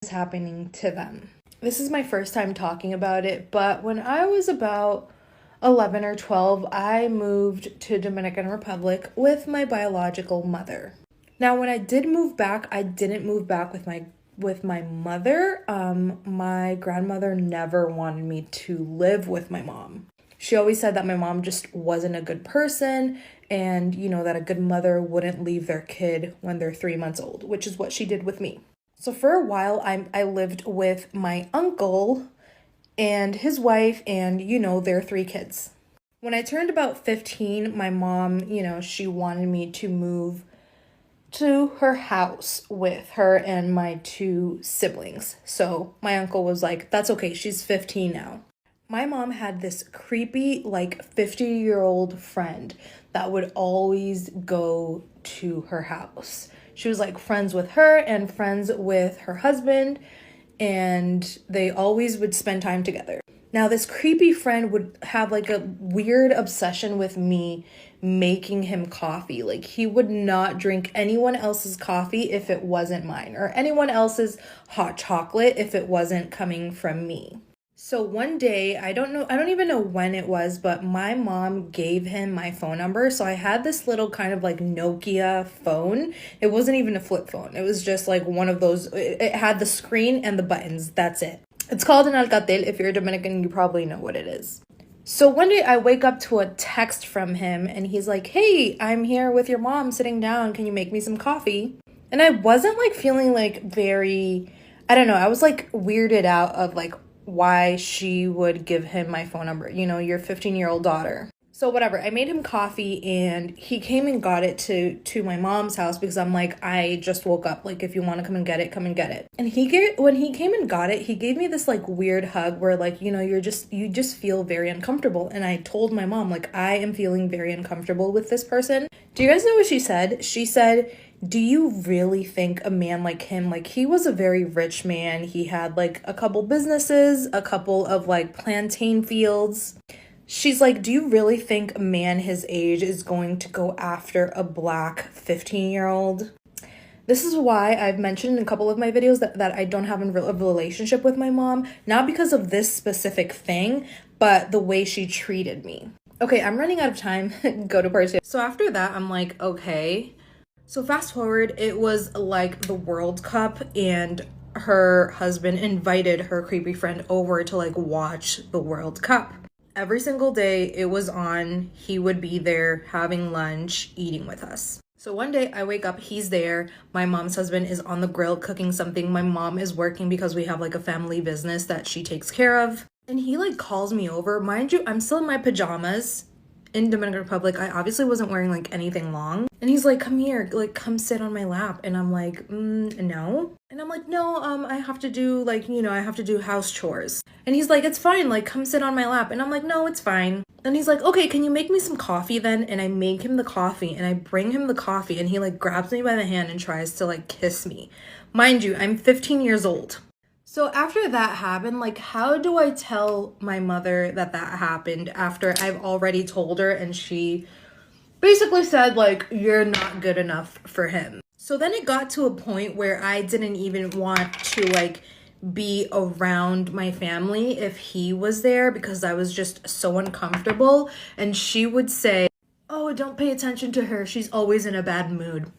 is happening to them. This is my first time talking about it, but when I was about 11 or 12, I moved to Dominican Republic with my biological mother. Now, when I did move back, I didn't move back with my mother. My grandmother never wanted me to live with my mom. She always said that my mom just wasn't a good person and, that a good mother wouldn't leave their kid when they're 3 months old, which is what she did with me. So for a while, I lived with my uncle and his wife and, their 3 kids. When I turned about 15, my mom, she wanted me to move to her house with her and my 2 siblings. So my uncle was like, that's okay, she's 15 now. My mom had this creepy, 50-year-old friend that would always go to her house. She was friends with her and friends with her husband, and they always would spend time together. Now, this creepy friend would have a weird obsession with me making him coffee. He would not drink anyone else's coffee if it wasn't mine, or anyone else's hot chocolate if it wasn't coming from me. So one day, I don't even know when it was, but my mom gave him my phone number. So I had this little kind of Nokia phone. It wasn't even a flip phone. It was just one of those, it had the screen and the buttons. That's it. It's called an Alcatel. If you're Dominican, you probably know what it is. So one day I wake up to a text from him and he's like, hey, I'm here with your mom sitting down. Can you make me some coffee? And I wasn't feeling very, I don't know. I was weirded out of why she would give him my phone number, your 15-year-old daughter. So whatever, I made him coffee and he came and got it to my mom's house because I'm I just woke up. If you want to come and get it, come and get it. And when he came and got it, he gave me this weird hug where you just feel very uncomfortable. And I told my mom I am feeling very uncomfortable with this person. Do you guys know what she said? She said, do you really think a man like him, he was a very rich man. He had a couple businesses, a couple of plantain fields. She's do you really think a man his age is going to go after a black 15-year-old? This is why I've mentioned in a couple of my videos that I don't have a relationship with my mom, not because of this specific thing, but the way she treated me. Okay, I'm running out of time. Go to part 2. So after that, I'm okay. So fast forward, it was the World Cup and her husband invited her creepy friend over to watch the World Cup. Every single day it was on, he would be there having lunch, eating with us. So one day I wake up, he's there. My mom's husband is on the grill cooking something. My mom is working because we have a family business that she takes care of. And he calls me over. Mind you, I'm still in my pajamas. In Dominican Republic, I obviously wasn't wearing anything long. And he's come here, come sit on my lap. And I'm no. And I'm no, I have to do I have to do house chores. And he's it's fine, come sit on my lap. And I'm no, it's fine. And he's okay, can you make me some coffee then? And I make him the coffee and I bring him the coffee and he grabs me by the hand and tries to kiss me. Mind you, I'm 15 years old. So after that happened, how do I tell my mother that happened after I've already told her and she basically said, you're not good enough for him. So then it got to a point where I didn't even want to, be around my family if he was there because I was just so uncomfortable. And she would say, oh, don't pay attention to her. She's always in a bad mood.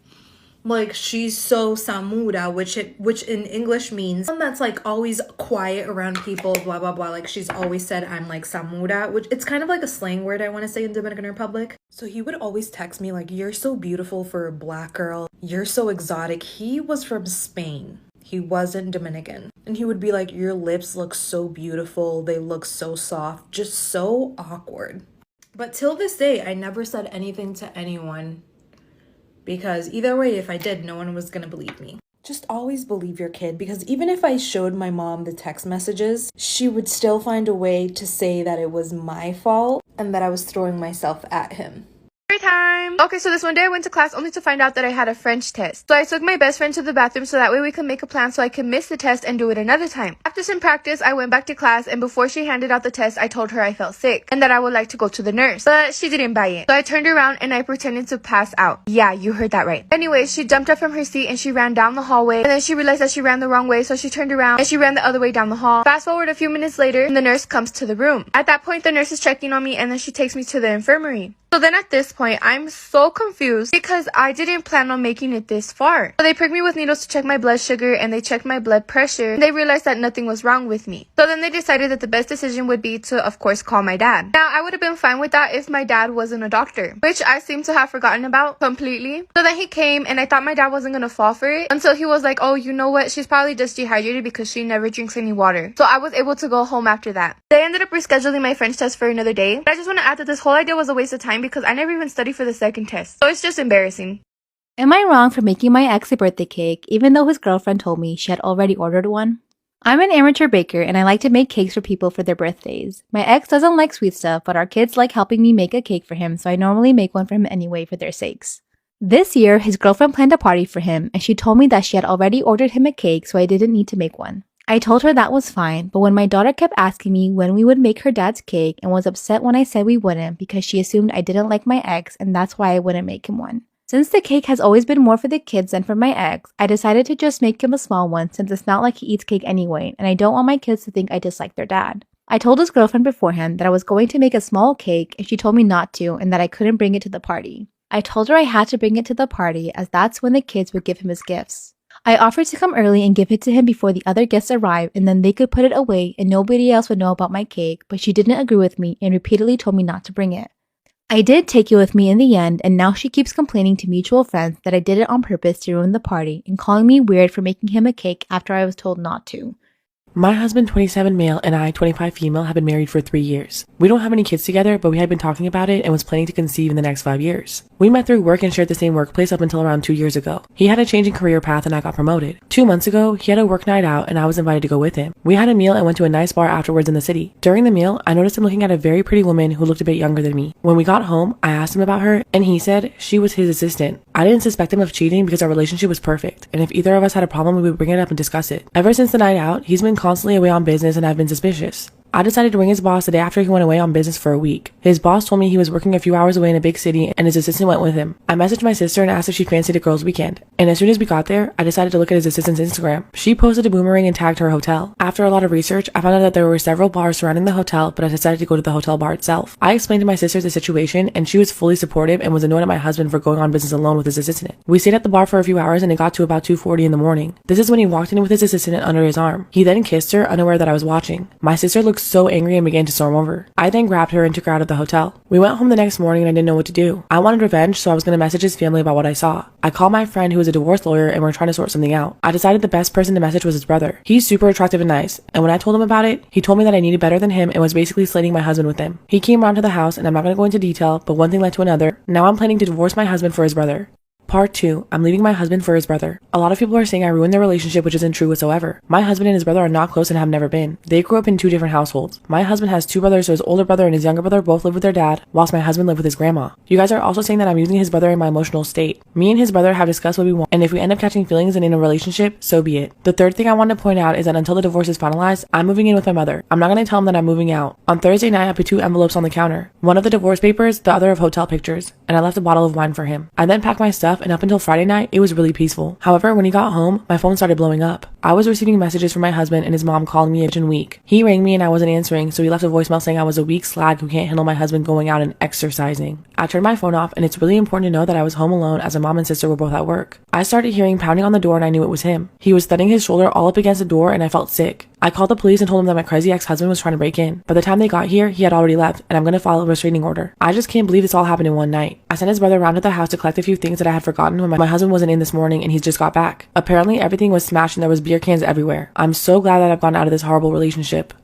She's so samura, which in English means someone that's always quiet around people, blah blah blah. She's always said I'm samura, which it's kind of a slang word I want to say in Dominican Republic. So he would always text me you're so beautiful for a black girl, you're so exotic. He was from Spain, he wasn't Dominican. And he would be your lips look so beautiful, they look so soft, just so awkward. But till this day I never said anything to anyone. Because either way, if I did, no one was going to believe me. Just always believe your kid, because even if I showed my mom the text messages, she would still find a way to say that it was my fault and that I was throwing myself at him. time. Okay, so this one day I went to class only to find out that I had a French test. So I took my best friend to the bathroom so that way we could make a plan so I could miss the test and do it another time. After some practice, I went back to class, and before she handed out the test, I told her I felt sick and that I would like to go to the nurse, but she didn't buy it. So I turned around and I pretended to pass out. Yeah, you heard that right. Anyway, she jumped up from her seat and she ran down the hallway, and then she realized that she ran the wrong way, so she turned around and she ran the other way down the hall. Fast forward a few minutes later, and the nurse comes to the room. At that point, the nurse is checking on me, and then she takes me to the infirmary. So then at this point, I'm so confused because I didn't plan on making it this far. So they pricked me with needles to check my blood sugar, and they checked my blood pressure, and they realized that nothing was wrong with me. So then they decided that the best decision would be to, of course, call my dad. Now, I would have been fine with that if my dad wasn't a doctor, which I seem to have forgotten about completely. So then he came, and I thought my dad wasn't gonna fall for it until he was like, oh, you know what? She's probably just dehydrated because she never drinks any water. So I was able to go home after that. They ended up rescheduling my French test for another day. But I just want to add that this whole idea was a waste of time because I never even studied for the second test. So it's just embarrassing. Am I wrong for making my ex a birthday cake even though his girlfriend told me she had already ordered one? I'm an amateur baker and I like to make cakes for people for their birthdays. My ex doesn't like sweet stuff, but our kids like helping me make a cake for him, so I normally make one for him anyway for their sakes. This year, his girlfriend planned a party for him, and she told me that she had already ordered him a cake, so I didn't need to make one. I told her that was fine, but when my daughter kept asking me when we would make her dad's cake and was upset when I said we wouldn't because she assumed I didn't like my ex and that's why I wouldn't make him one. Since the cake has always been more for the kids than for my ex, I decided to just make him a small one since it's not like he eats cake anyway, and I don't want my kids to think I dislike their dad. I told his girlfriend beforehand that I was going to make a small cake and she told me not to and that I couldn't bring it to the party. I told her I had to bring it to the party as that's when the kids would give him his gifts. I offered to come early and give it to him before the other guests arrived, and then they could put it away and nobody else would know about my cake, but she didn't agree with me and repeatedly told me not to bring it. I did take it with me in the end, and now she keeps complaining to mutual friends that I did it on purpose to ruin the party and calling me weird for making him a cake after I was told not to. My husband, 27 male, and I, 25 female, have been married for 3 years. We don't have any kids together, but we had been talking about it and was planning to conceive in the next 5 years. We met through work and shared the same workplace up until around 2 years ago. He had a change in career path and I got promoted. 2 months ago, he had a work night out and I was invited to go with him. We had a meal and went to a nice bar afterwards in the city. During the meal, I noticed him looking at a very pretty woman who looked a bit younger than me. When we got home, I asked him about her and he said she was his assistant. I didn't suspect him of cheating because our relationship was perfect, and if either of us had a problem, we would bring it up and discuss it. Ever since the night out, he's been constantly away on business and I've been suspicious. I decided to ring his boss the day after he went away on business for a week. His boss told me he was working a few hours away in a big city and his assistant went with him. I messaged my sister and asked if she fancied a girls' weekend. And as soon as we got there, I decided to look at his assistant's Instagram. She posted a boomerang and tagged her hotel. After a lot of research, I found out that there were several bars surrounding the hotel, but I decided to go to the hotel bar itself. I explained to my sister the situation and she was fully supportive and was annoyed at my husband for going on business alone with his assistant. We stayed at the bar for a few hours and it got to about 2:40 in the morning. This is when he walked in with his assistant under his arm. He then kissed her, unaware that I was watching. My sister looked so angry and began to storm over. I then grabbed her and took her out of the hotel. We went home the next morning and I didn't know what to do. I wanted revenge, so I was going to message his family about what I saw. I called my friend who is a divorce lawyer and we're trying to sort something out. I decided the best person to message was his brother. He's super attractive and nice, and when I told him about it, he told me that I needed better than him and was basically slating my husband with him. He came around to the house and I'm not going to go into detail, but one thing led to another. Now I'm planning to divorce my husband for his brother. Part 2. I'm leaving my husband for his brother. A lot of people are saying I ruined their relationship, which isn't true whatsoever. My husband and his brother are not close and have never been. They grew up in 2 different households. My husband has 2 brothers, so his older brother and his younger brother both live with their dad, whilst my husband lived with his grandma. You guys are also saying that I'm using his brother in my emotional state. Me and his brother have discussed what we want, and if we end up catching feelings and in a relationship, so be it. The third thing I want to point out is that until the divorce is finalized, I'm moving in with my mother. I'm not going to tell him that I'm moving out. On Thursday night, I put 2 envelopes on the counter. One of the divorce papers, the other of hotel pictures, and I left a bottle of wine for him. I then packed my stuff, and up until Friday night, it was really peaceful. However, when he got home, my phone started blowing up. I was receiving messages from my husband and his mom calling me a weak. He rang me and I wasn't answering, so he left a voicemail saying I was a weak slag who can't handle my husband going out and exercising. I turned my phone off, and it's really important to know that I was home alone as my mom and sister were both at work. I started hearing pounding on the door and I knew it was him. He was thudding his shoulder all up against the door and I felt sick. I called the police and told them that my crazy ex-husband was trying to break in. By the time they got here, he had already left, and I'm going to file a restraining order. I just can't believe this all happened in one night. I sent his brother around to the house to collect a few things that I had forgotten when my husband wasn't in this morning and he's just got back. Apparently, everything was smashed and there was beer cans everywhere. I'm so glad that I've gotten out of this horrible relationship.